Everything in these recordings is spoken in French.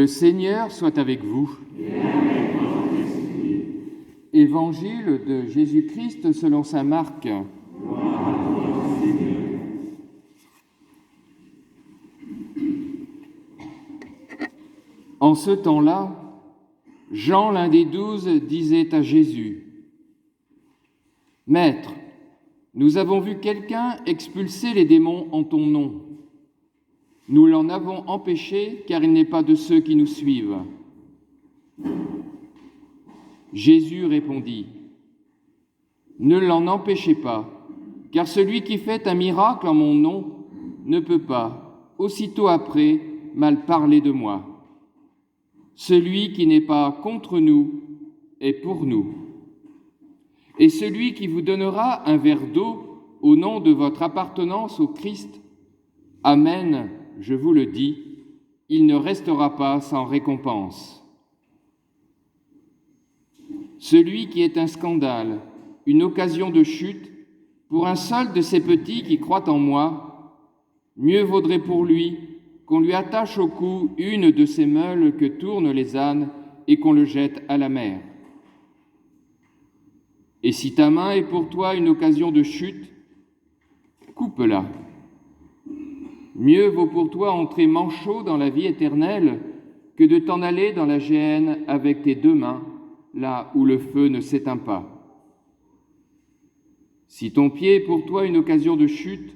Le Seigneur soit avec vous. Et avec votre esprit. Évangile de Jésus-Christ selon saint Marc. Gloire à toi, Seigneur. En ce temps-là, Jean, l'un des 12, disait à Jésus : « Maître, nous avons vu quelqu'un expulser les démons en ton nom. Nous l'en avons empêché, car il n'est pas de ceux qui nous suivent. » Jésus répondit : « Ne l'en empêchez pas, car celui qui fait un miracle en mon nom ne peut pas, aussitôt après, mal parler de moi. Celui qui n'est pas contre nous est pour nous. Et celui qui vous donnera un verre d'eau au nom de votre appartenance au Christ, amen, je vous le dis, il ne restera pas sans récompense. Celui qui est un scandale, une occasion de chute, pour un seul de ces petits qui croient en moi, mieux vaudrait pour lui qu'on lui attache au cou une de ces meules que tournent les ânes et qu'on le jette à la mer. Et si ta main est pour toi une occasion de chute, coupe-la. Mieux vaut pour toi entrer manchot dans la vie éternelle que de t'en aller dans la géhenne avec tes deux mains, là où le feu ne s'éteint pas. Si ton pied est pour toi une occasion de chute,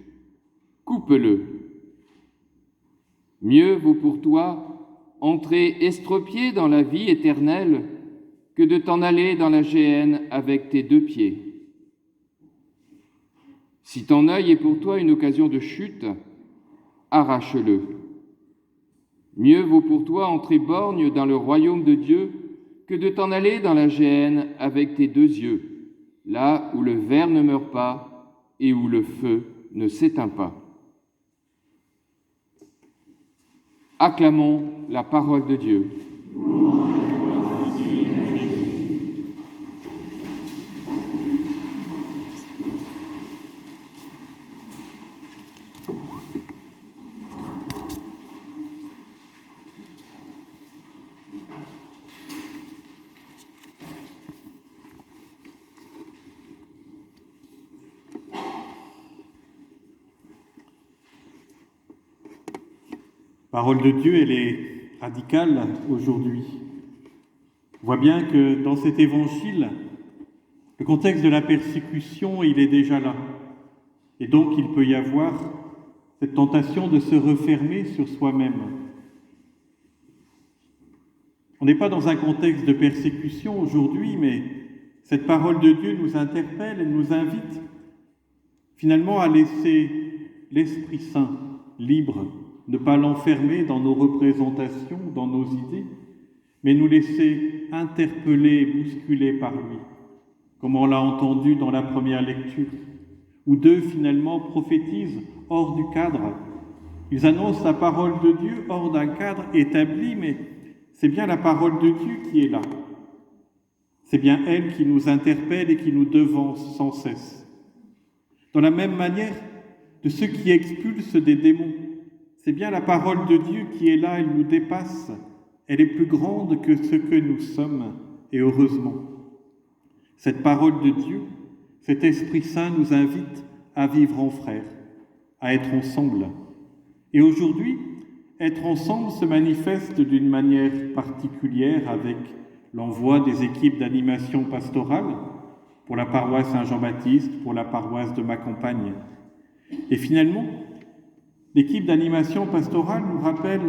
coupe-le. Mieux vaut pour toi entrer estropié dans la vie éternelle que de t'en aller dans la géhenne avec tes deux pieds. Si ton œil est pour toi une occasion de chute, arrache-le. Mieux vaut pour toi entrer borgne dans le royaume de Dieu que de t'en aller dans la géhenne avec tes deux yeux, là où le ver ne meurt pas et où le feu ne s'éteint pas. Acclamons la parole de Dieu. Parole de Dieu, elle est radicale aujourd'hui. On voit bien que dans cet évangile, le contexte de la persécution, il est déjà là. Et donc, il peut y avoir cette tentation de se refermer sur soi-même. On n'est pas dans un contexte de persécution aujourd'hui, mais cette parole de Dieu nous interpelle, elle nous invite finalement à laisser l'Esprit Saint libre, ne pas l'enfermer dans nos représentations, dans nos idées, mais nous laisser interpeller, bousculer par lui, comme on l'a entendu dans la première lecture, où deux finalement prophétisent hors du cadre. Ils annoncent la parole de Dieu hors d'un cadre établi, mais c'est bien la parole de Dieu qui est là. C'est bien elle qui nous interpelle et qui nous devance sans cesse. Dans la même manière de ceux qui expulsent des démons, c'est bien la parole de Dieu qui est là, elle nous dépasse, elle est plus grande que ce que nous sommes, et heureusement. Cette parole de Dieu, cet Esprit Saint nous invite à vivre en frères, à être ensemble. Et aujourd'hui, être ensemble se manifeste d'une manière particulière avec l'envoi des équipes d'animation pastorale pour la paroisse Saint-Jean-Baptiste, pour la paroisse de ma campagne. Et finalement, l'équipe d'animation pastorale nous rappelle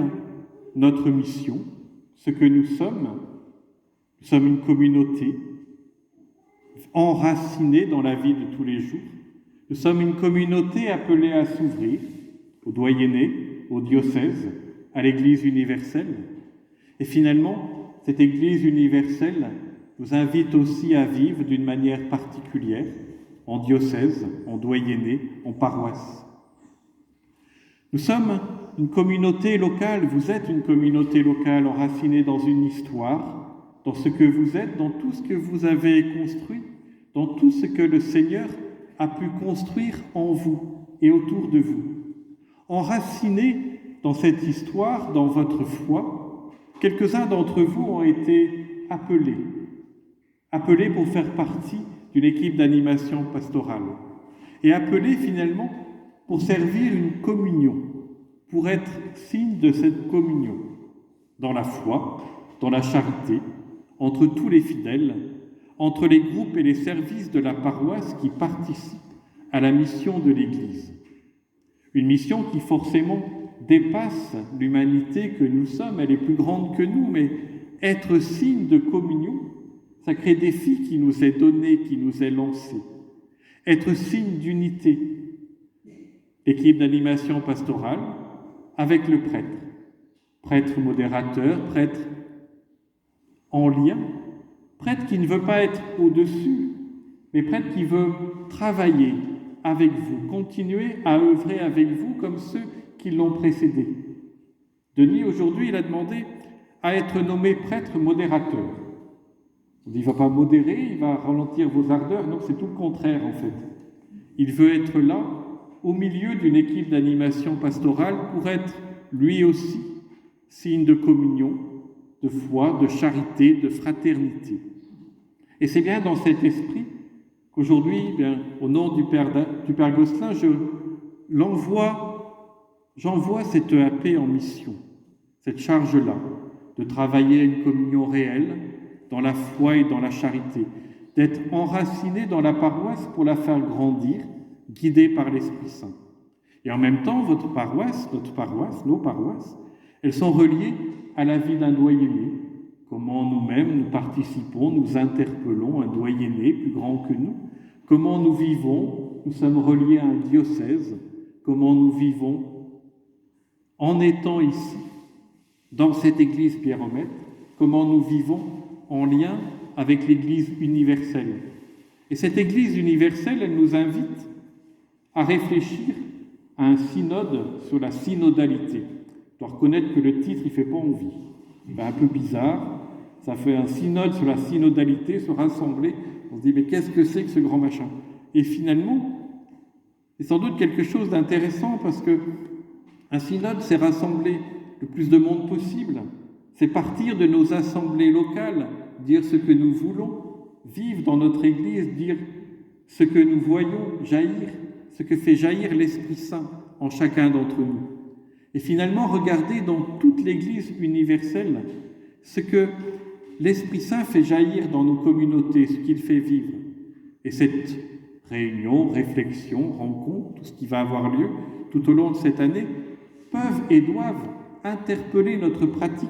notre mission, ce que nous sommes. Nous sommes une communauté enracinée dans la vie de tous les jours. Nous sommes une communauté appelée à s'ouvrir au doyenné, au diocèse, à l'Église universelle. Et finalement, cette Église universelle nous invite aussi à vivre d'une manière particulière, en diocèse, en doyenné, en paroisse. Nous sommes une communauté locale, vous êtes une communauté locale enracinée dans une histoire, dans ce que vous êtes, dans tout ce que vous avez construit, dans tout ce que le Seigneur a pu construire en vous et autour de vous. Enracinée dans cette histoire, dans votre foi, quelques-uns d'entre vous ont été appelés pour faire partie d'une équipe d'animation pastorale et appelés finalement pour servir une communion, pour être signe de cette communion, dans la foi, dans la charité, entre tous les fidèles, entre les groupes et les services de la paroisse qui participent à la mission de l'Église. Une mission qui forcément dépasse l'humanité que nous sommes, elle est plus grande que nous, mais être signe de communion, sacré défi qui nous est donné, qui nous est lancé. Être signe d'unité. Équipe d'animation pastorale avec le prêtre modérateur, prêtre en lien, prêtre qui ne veut pas être au-dessus, mais prêtre qui veut travailler avec vous, continuer à œuvrer avec vous comme ceux qui l'ont précédé. Denis, aujourd'hui, il a demandé à être nommé prêtre modérateur. Il ne va pas modérer, il va ralentir vos ardeurs. Non, c'est tout le contraire, en fait. Il veut être là, au milieu d'une équipe d'animation pastorale, pour être, lui aussi, signe de communion, de foi, de charité, de fraternité. Et c'est bien dans cet esprit qu'aujourd'hui, au nom du Père Gosselin, j'envoie cette EAP en mission, cette charge-là, de travailler à une communion réelle, dans la foi et dans la charité, d'être enraciné dans la paroisse pour la faire grandir, guidé par l'Esprit Saint. Et en même temps, votre paroisse, notre paroisse, nos paroisses, elles sont reliées à la vie d'un doyenné. Comment nous-mêmes, nous participons, nous interpellons un doyenné plus grand que nous. Comment nous vivons, nous sommes reliés à un diocèse. Comment nous vivons en étant ici, dans cette Église Pierre-Maître. Comment nous vivons en lien avec l'Église universelle. Et cette Église universelle, elle nous invite à réfléchir à un synode sur la synodalité. Je dois reconnaître que le titre, il ne fait pas envie. C'est un peu bizarre. Ça fait un synode sur la synodalité, se rassembler. On se dit, mais qu'est-ce que c'est que ce grand machin? Et finalement, c'est sans doute quelque chose d'intéressant parce que un synode, c'est rassembler le plus de monde possible. C'est partir de nos assemblées locales, dire ce que nous voulons, vivre dans notre Église, dire ce que nous voyons jaillir, ce que fait jaillir l'Esprit Saint en chacun d'entre nous. Et finalement, regarder dans toute l'Église universelle ce que l'Esprit Saint fait jaillir dans nos communautés, ce qu'il fait vivre. Et cette réunion, réflexion, rencontre, tout ce qui va avoir lieu tout au long de cette année, peuvent et doivent interpeller notre pratique,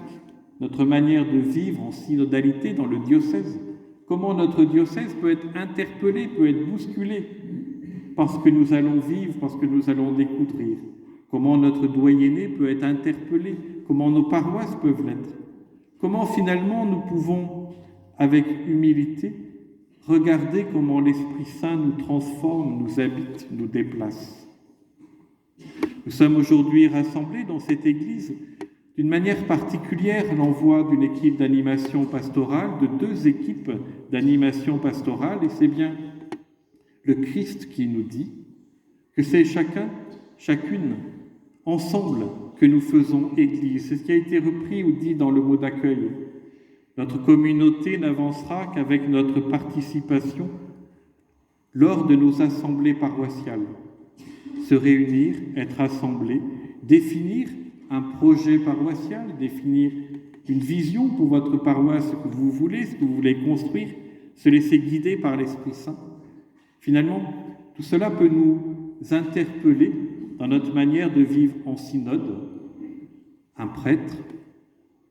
notre manière de vivre en synodalité dans le diocèse. Comment notre diocèse peut être interpellé, peut être bousculé parce que nous allons vivre, parce que nous allons découvrir. Comment notre doyenné peut être interpellé, comment nos paroisses peuvent l'être. Comment finalement nous pouvons, avec humilité, regarder comment l'Esprit Saint nous transforme, nous habite, nous déplace. Nous sommes aujourd'hui rassemblés dans cette Église d'une manière particulière à l'envoi d'une équipe d'animation pastorale, de 2 équipes d'animation pastorale, et c'est bien le Christ qui nous dit que c'est chacun, chacune, ensemble, que nous faisons Église. C'est ce qui a été repris ou dit dans le mot d'accueil. Notre communauté n'avancera qu'avec notre participation lors de nos assemblées paroissiales. Se réunir, être assemblés, définir un projet paroissial, définir une vision pour votre paroisse, ce que vous voulez, ce que vous voulez construire, se laisser guider par l'Esprit Saint. Finalement, tout cela peut nous interpeller dans notre manière de vivre en synode. Un prêtre,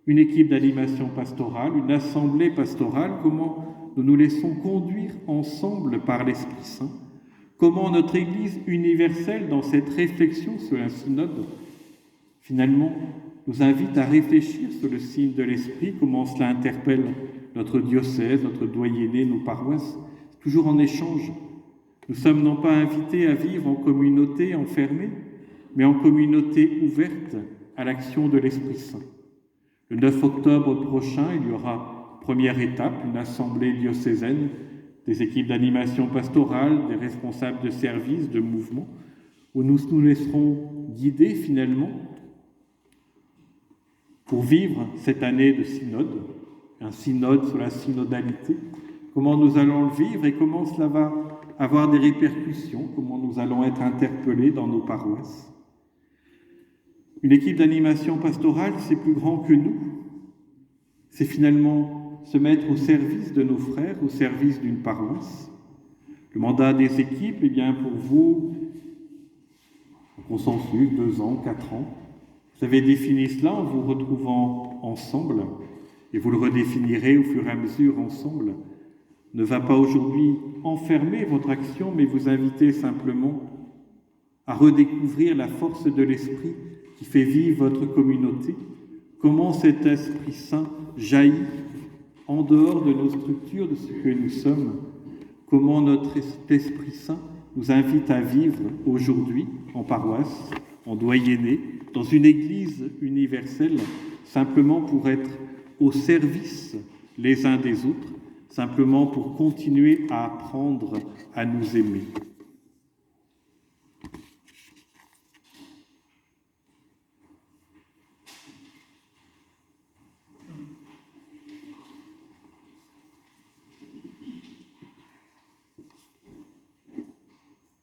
une équipe d'animation pastorale, une assemblée pastorale, comment nous nous laissons conduire ensemble par l'Esprit Saint, comment notre Église universelle, dans cette réflexion sur un synode, finalement, nous invite à réfléchir sur le signe de l'Esprit, comment cela interpelle notre diocèse, notre doyenné, nos paroisses, toujours en échange. Nous sommes non pas invités à vivre en communauté enfermée, mais en communauté ouverte à l'action de l'Esprit Saint. Le 9 octobre prochain, il y aura, première étape, une assemblée diocésaine des équipes d'animation pastorale, des responsables de services, de mouvements, où nous nous laisserons guider finalement pour vivre cette année de synode, un synode sur la synodalité, comment nous allons le vivre et comment cela va avoir des répercussions, comment nous allons être interpellés dans nos paroisses. Une équipe d'animation pastorale, c'est plus grand que nous. C'est finalement se mettre au service de nos frères, au service d'une paroisse. Le mandat des équipes, eh bien, pour vous, un consensus, 2 ans, 4 ans. Vous avez défini cela en vous retrouvant ensemble, et vous le redéfinirez au fur et à mesure ensemble. Ne va pas aujourd'hui enfermer votre action, mais vous inviter simplement à redécouvrir la force de l'Esprit qui fait vivre votre communauté, comment cet Esprit Saint jaillit en dehors de nos structures, de ce que nous sommes, comment notre Esprit Saint nous invite à vivre aujourd'hui en paroisse, en doyenné, dans une Église universelle, simplement pour être au service les uns des autres, simplement pour continuer à apprendre à nous aimer.